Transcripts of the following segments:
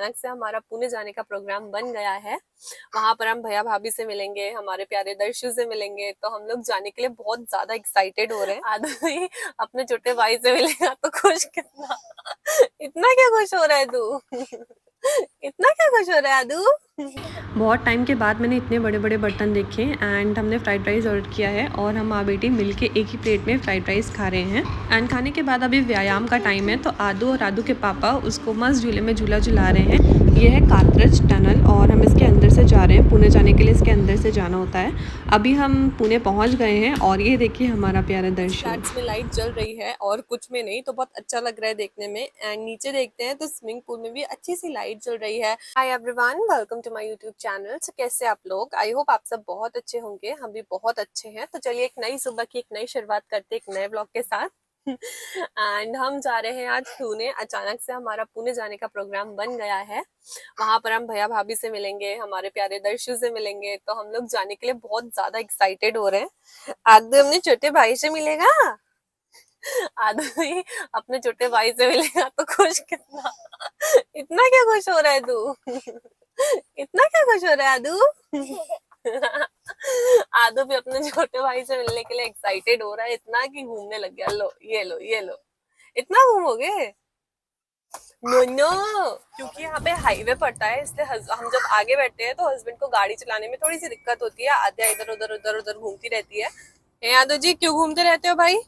अचानक से हमारा पुणे जाने का प्रोग्राम बन गया है। वहां पर हम भैया भाभी से मिलेंगे, हमारे प्यारे दर्शु से मिलेंगे, तो हम लोग जाने के लिए बहुत ज्यादा एक्साइटेड हो रहे हैं। आदमी अपने छोटे भाई से मिलेगा तो खुश कितना इतना क्या खुश हो रहा है तू इतना क्या खुश हो रहा है आदू? बहुत टाइम के बाद मैंने इतने बड़े बड़े बर्तन देखे एंड हमने फ्राइड राइस ऑर्डर किया है और हम माँ बेटी मिलके एक ही प्लेट में फ्राइड राइस खा रहे हैं। एंड खाने के बाद अभी व्यायाम का टाइम है, तो आदू और आदू के पापा उसको मस्त झूले में झूला झुला रहे हैं। ये है कात्रज टनल और हम इसके अंदर से जा रहे हैं। पुणे जाने के लिए इसके अंदर से जाना होता है। अभी हम पुणे पहुँच गए हैं और ये देखिए हमारा प्यारा दर्शन। फ्लैट्स में लाइट जल रही है और कुछ में नहीं, तो बहुत अच्छा लग रहा है देखने में। एंड नीचे देखते हैं तो स्विमिंग पूल में भी अच्छी सी लाइट जल रही है। Hi everyone, welcome to my YouTube channel. तो कैसे आप लोग? आई होप आप सब बहुत अच्छे होंगे, हम भी बहुत अच्छे हैं। तो चलिए एक नई सुबह की एक नई शुरुआत करते हैं एक नए ब्लॉग के साथ। एंड हम जा रहे हैं आज पुणे। अचानक से हमारा पुणे जाने का प्रोग्राम बन गया है। वहां पर हम भैया भाभी से मिलेंगे, हमारे प्यारे दर्शु से मिलेंगे, तो हम लोग जाने के लिए बहुत ज्यादा एक्साइटेड हो रहे हैं। आज अपने छोटे भाई से मिलेगा, आदमी अपने छोटे भाई से मिलेगा तो खुश कितना इतना क्या खुश हो रहा है तू इतना क्या खुश हो रहा है आदू? आदू भी अपने छोटे भाई से मिलने के लिए एक्साइटेड हो रहा है, इतना कि घूमने लग गया। लो ये लो ये लो, इतना घूमोगे? नो नो, क्योंकि यहाँ पे हाईवे पड़ता है, इसलिए हम जब आगे बैठते हैं तो हस्बैंड को गाड़ी चलाने में थोड़ी सी दिक्कत होती है। आद्या इधर उधर उधर उधर घूमती रहती है। यादव जी क्यों घूमते रहते हो भाई?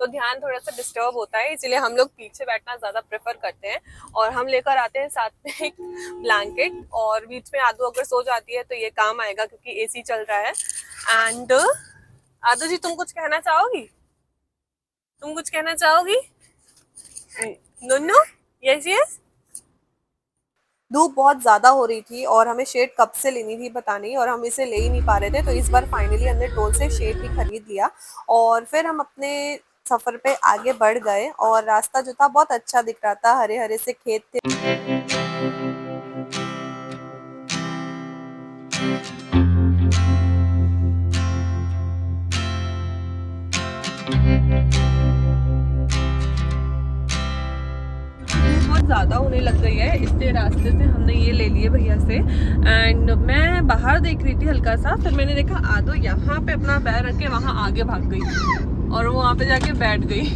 तो ध्यान थोड़ा सा डिस्टर्ब होता है, इसीलिए हम लोग पीछे बैठना ज्यादा प्रेफर करते हैं। और हम लेकर आते हैं साथ में एक ब्लैंकेट, और बीच में आदू अगर सो जाती है तो ये काम आएगा क्योंकि एसी चल रहा है। एंड आदू जी तुम कुछ कहना चाहोगी? तुम कुछ कहना चाहोगी? No no, yes yes. धूप बहुत ज्यादा हो रही थी और हमें शेड कब से लेनी थी पता नहीं, और हम इसे ले ही नहीं पा रहे थे। तो इस बार फाइनली हमने टोल से शेड भी खरीद लिया और फिर हम अपने सफर पे आगे बढ़ गए। और रास्ता जो था बहुत अच्छा दिख रहा था, हरे हरे से खेत थे। बहुत ज्यादा होने लग गई है, इसलिए रास्ते से हमने ये ले लिए भैया से। एंड मैं बाहर देख रही थी हल्का सा, फिर मैंने देखा आदो यहाँ पे अपना पैर रख के वहां आगे भाग गई और वो वहां पे जाके बैठ गई।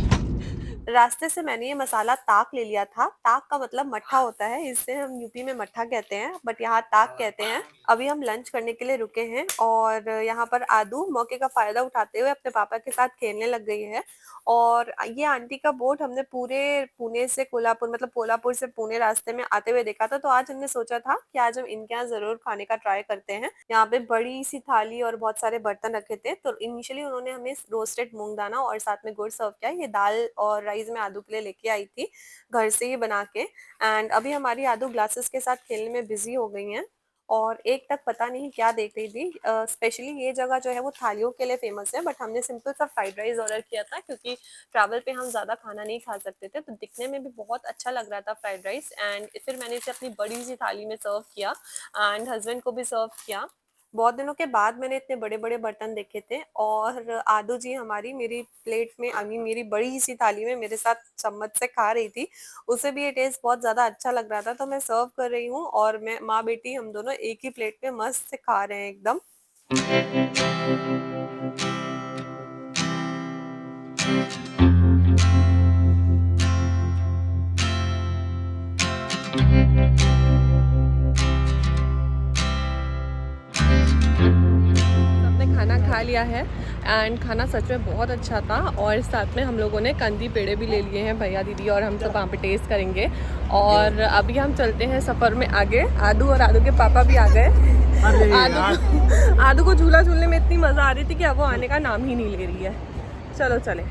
रास्ते से मैंने ये मसाला ताक ले लिया था। ताक का मतलब मट्ठा होता है, इससे हम यूपी में मट्ठा कहते हैं, बट यहाँ ताक कहते हैं। अभी हम लंच करने के लिए रुके हैं और यहाँ पर आदू मौके का फायदा उठाते हुए अपने पापा के साथ खेलने लग गई है। और ये आंटी का बोट हमने पूरे पुणे से कोल्हापुर, मतलब कोल्हापुर से पुणे रास्ते में आते हुए देखा था। तो आज हमने सोचा था कि आज हम इनके यहाँ जरूर खाने का ट्राई करते हैं। यहाँ पे बड़ी सी थाली और बहुत सारे बर्तन रखे थे। तो इनिशियली उन्होंने हमें रोस्टेड मूंग दाना और साथ में गुड़ सर्व किया। ये दाल और राइस में आदू के लिए लेके आई थी घर से ही बना के। एंड अभी हमारी आदू ग्लासेस के साथ खेलने में बिजी हो गई हैं और एक तक पता नहीं क्या देख रही थी। स्पेशली ये जगह जो है वो थालियों के लिए फेमस है, बट हमने सिंपल सा फ्राइड राइस ऑर्डर किया था क्योंकि ट्रैवल पे हम ज़्यादा खाना नहीं खा सकते थे। तो दिखने में भी बहुत अच्छा लग रहा था फ्राइड राइस। एंड फिर मैंने इसे अपनी बड़ी सी थाली में सर्व किया एंड हस्बैंड को भी सर्व किया। बहुत दिनों के बाद मैंने इतने बड़े बड़े बर्तन देखे थे। और आदू जी हमारी मेरी प्लेट में, आई मीन मेरी बड़ी सी थाली में मेरे साथ चम्मच से खा रही थी। उसे भी ये टेस्ट बहुत ज्यादा अच्छा लग रहा था, तो मैं सर्व कर रही हूँ और मैं माँ बेटी हम दोनों एक ही प्लेट में मस्त से खा रहे हैं एकदम। सबने खाना खा लिया है एंड खाना सच में बहुत अच्छा था। और साथ में हम लोगों ने कंदी पेड़े भी ले लिए हैं, भैया दीदी और हम सब वहाँ पे टेस्ट करेंगे। और अभी हम चलते हैं सफ़र में आगे। आदू और आदू के पापा भी आ गए। आदू को झूला झूलने में इतनी मज़ा आ रही थी कि अब वो आने का नाम ही नहीं ले रही है। चलो चले।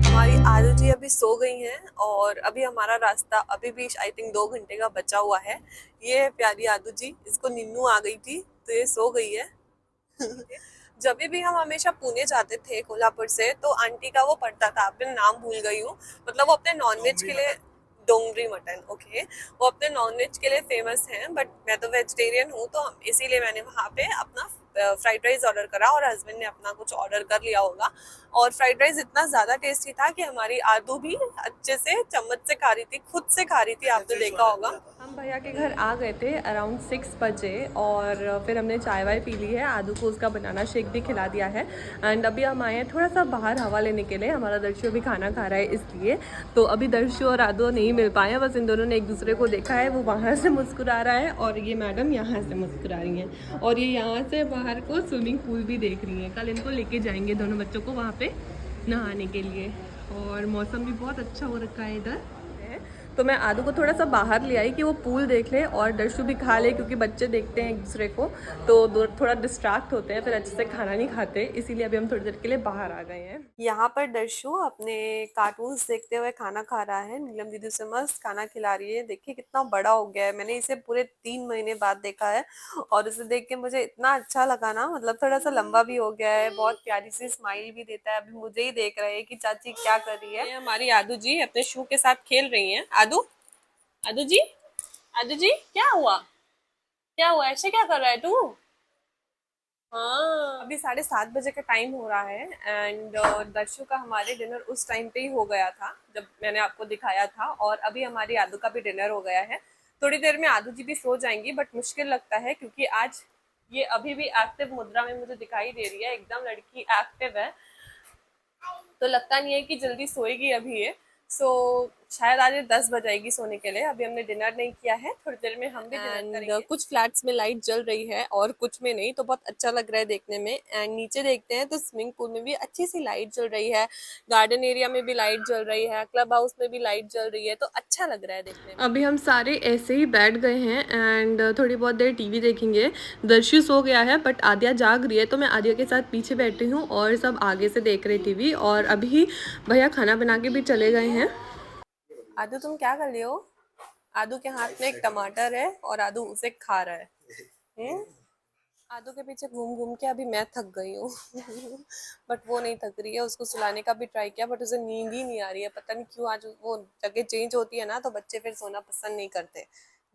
हमारी आदू जी अभी सो गई हैं और अभी हमारा रास्ता अभी भी आई थिंक 2 घंटे का बचा हुआ है। ये है प्यारी आदू जी, इसको नीनू आ गई थी तो ये सो गई है। जब भी हम हमेशा पुणे जाते थे कोल्हापुर से, तो आंटी का वो पड़ता था, अब मैं नाम भूल गई हूँ। मतलब वो अपने नॉनवेज के लिए, डोंगरी मटन, ओके, वो अपने नॉनवेज के लिए फेमस हैं। बट मैं तो वेजिटेरियन हूँ, तो इसीलिए मैंने वहाँ पे अपना फ्राइड राइस ऑर्डर करा और हस्बैंड ने अपना कुछ ऑर्डर कर लिया होगा। और फ्राइड राइस इतना ज़्यादा टेस्टी था कि हमारी आदू भी अच्छे से चम्मच से खा रही थी, खुद से खा रही थी, आपने देखा होगा। हम भैया के घर आ गए थे अराउंड 6 बजे और फिर हमने चाय वाय पी ली है, आदू को उसका बनाना शेक भी खिला दिया है। एंड अभी हम आए हैं थोड़ा सा बाहर हवा लेने के लिए, हमारा दर्शु भी खाना खा रहा है इसलिए। तो अभी दर्शु और आदू नहीं मिल पाए हैं, बस इन दोनों ने एक दूसरे को देखा है, वो वहाँ से मुस्कुरा रहा है और ये मैडम यहाँ से मुस्कुरा रही हैं और ये यहाँ से बाहर को स्विमिंग पूल भी देख रही हैं। कल इनको लेके जाएंगे दोनों बच्चों को वहाँ पे नहाने के लिए और मौसम भी बहुत अच्छा हो रखा है इधर। तो मैं आदू को थोड़ा सा बाहर ले आई कि वो पूल देख ले और दर्शु भी खा ले, क्योंकि बच्चे देखते हैं एक दूसरे को तो थोड़ा डिस्ट्रैक्ट होते हैं, फिर अच्छे से खाना नहीं खाते, इसीलिए अभी हम थोड़ी देर के लिए बाहर आ गए हैं। यहाँ पर दर्शु अपने कार्टून्स देखते हुए खाना खा रहा है, नीलम दीदी उसे मस्त खाना खिला रही है। देखिए कितना बड़ा हो गया है, मैंने इसे पूरे 3 महीने बाद देखा है और उसे देख के मुझे इतना अच्छा लगा ना, मतलब थोड़ा सा लंबा भी हो गया है, बहुत प्यारी सी स्माइल भी देता है। अभी मुझे ही देख रहे हैं कि चाची क्या कर रही है। हमारी आदू जी अपने शू के साथ खेल रही हैं। आदू आदू जी, आदू जी क्या हुआ, क्या हुआ, ऐसे क्या कर रहा है तू? हाँ, अभी 7:30 बजे का टाइम हो रहा है एंड दर्शु का हमारे डिनर उस टाइम पे ही हो गया था जब मैंने आपको दिखाया था, और अभी हमारी आदू का भी डिनर हो गया है। थोड़ी देर में आदू जी भी सो जाएंगी, बट मुश्किल लगता है क्योंकि आज ये अभी भी एक्टिव मुद्रा में मुझे दिखाई दे रही है, एकदम लड़की एक्टिव है, तो लगता नहीं है कि जल्दी सोएगी अभी ये। शायद आज 10 बजाएगी सोने के लिए। अभी हमने डिनर नहीं किया है, थोड़ी देर में हम भी डिनर करेंगे। कुछ फ्लैट्स में लाइट जल रही है और कुछ में नहीं, तो बहुत अच्छा लग रहा है देखने में। एंड नीचे देखते हैं तो स्विमिंग पूल में भी अच्छी सी लाइट जल रही है, गार्डन एरिया में भी लाइट जल रही है, क्लब हाउस में भी लाइट जल रही है, तो अच्छा लग रहा है देखने में। अभी हम सारे ऐसे ही बैठ गए हैं एंड थोड़ी बहुत देर टीवी देखेंगे। दर्शु सो गया है बट आद्या जाग रही है, तो मैं आद्या के साथ पीछे बैठी हूँ और सब आगे से देख रहे टीवी। और अभी भैया खाना बना के भी चले गए हैं। आदू तुम क्या कर रही हो? आदू के हाथ में एक टमाटर है और आदू उसे खा रहा है। आदू के पीछे घूम घूम के अभी मैं थक गई हूँ बट वो नहीं थक रही है। उसको सुलाने का भी ट्राई किया बट उसे नींद ही नहीं आ रही है, पता नहीं क्यों। आज वो जगह चेंज होती है ना तो बच्चे फिर सोना पसंद नहीं करते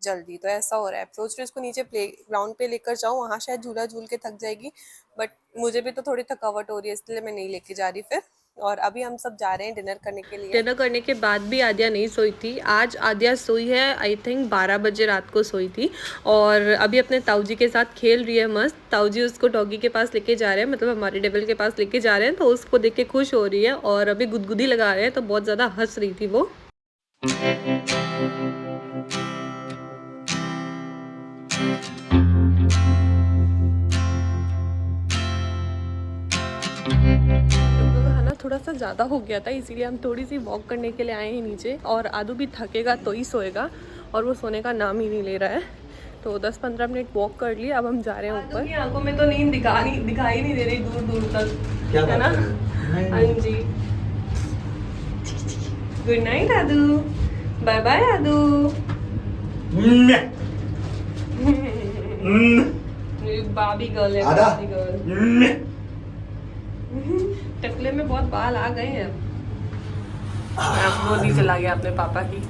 जल्दी, तो ऐसा हो रहा है। सोच रही हूँ इसको नीचे प्ले ग्राउंड पे लेकर जाऊँ, वहाँ शायद झूला झूल के थक जाएगी, बट मुझे भी तो थोड़ी थकावट हो रही है, इसलिए मैं नहीं लेके जा रही फिर। और अभी हम सब जा रहे हैं डिनर करने के लिए। डिनर करने के बाद भी आद्या नहीं सोई थी। आज आद्या सोई है आई थिंक 12 बजे रात को सोई थी और अभी अपने ताऊ जी के साथ खेल रही है मस्त। ताऊ जी उसको डॉगी के पास लेके जा रहे हैं, मतलब हमारे डेविल के पास लेके जा रहे हैं, तो उसको देख के खुश हो रही है और अभी गुदगुदी लगा रहे हैं, तो बहुत ज़्यादा हंस रही थी वो। थोड़ा सा ज़्यादा हो गया था, इसीलिए हम थोड़ी सी वॉक करने के लिए आए हैं नीचे, और आदू भी थकेगा तो ही सोएगा और वो सोने का नाम ही नहीं ले रहा है। तो 10-15 मिनट वॉक कर लिए, अब हम जा रहे हैं ऊपर। आंखों में तो नींद दिखाई नहीं दे रही दूर दूर तक, है ना? हाँ जी, गुड नाइट आदू, बाय बाय आदू। बाबी गर्ल है, बाबी गर्ल। टकले में बहुत बाल आ गए हैं। गोदी चला गया अपने पापा की।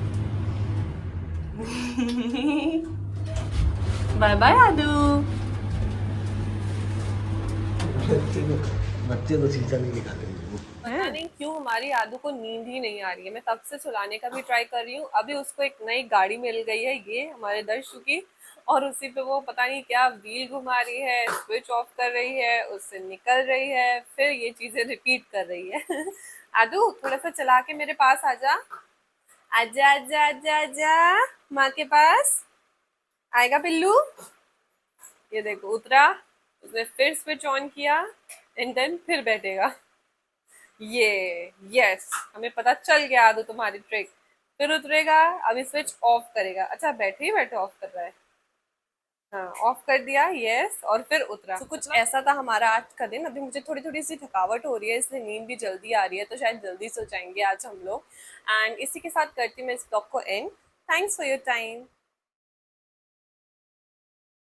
Bye bye Aadu. बच्चे तो शीशा नहीं निकाले। पता नहीं क्यों हमारी आदू को नींद ही नहीं आ रही है। मैं तब से सुलाने का भी ट्राई कर रही हूँ। अभी उसको एक नई गाड़ी मिल गई है, ये हमारे दर्शु की, और उसी पे वो पता नहीं क्या व्हील घुमा रही है, स्विच ऑफ कर रही है, उससे निकल रही है, फिर ये चीजें रिपीट कर रही है। आदू थोड़ा सा चला के मेरे पास आजा, आजा आजा आजा आजा माँ के पास। आएगा पिल्लू? ये देखो उतरा, उसने फिर स्विच ऑन किया एंड देन फिर बैठेगा। ये यस, हमें पता चल गया आदू तुम्हारी ट्रिक। फिर उतरेगा, अभी स्विच ऑफ करेगा। अच्छा बैठे ही बैठे ऑफ कर रहा है। हाँ ऑफ कर दिया, यस, और फिर उतरा। तो कुछ ऐसा था हमारा आज का दिन। अभी मुझे थोड़ी थोड़ी सी थकावट हो रही है, इसलिए नींद भी जल्दी आ रही है, तो शायद जल्दी सो जाएंगे आज हम लोग। एंड इसी के साथ करती हूँ मैं इस ब्लॉग को and. Thanks for your time.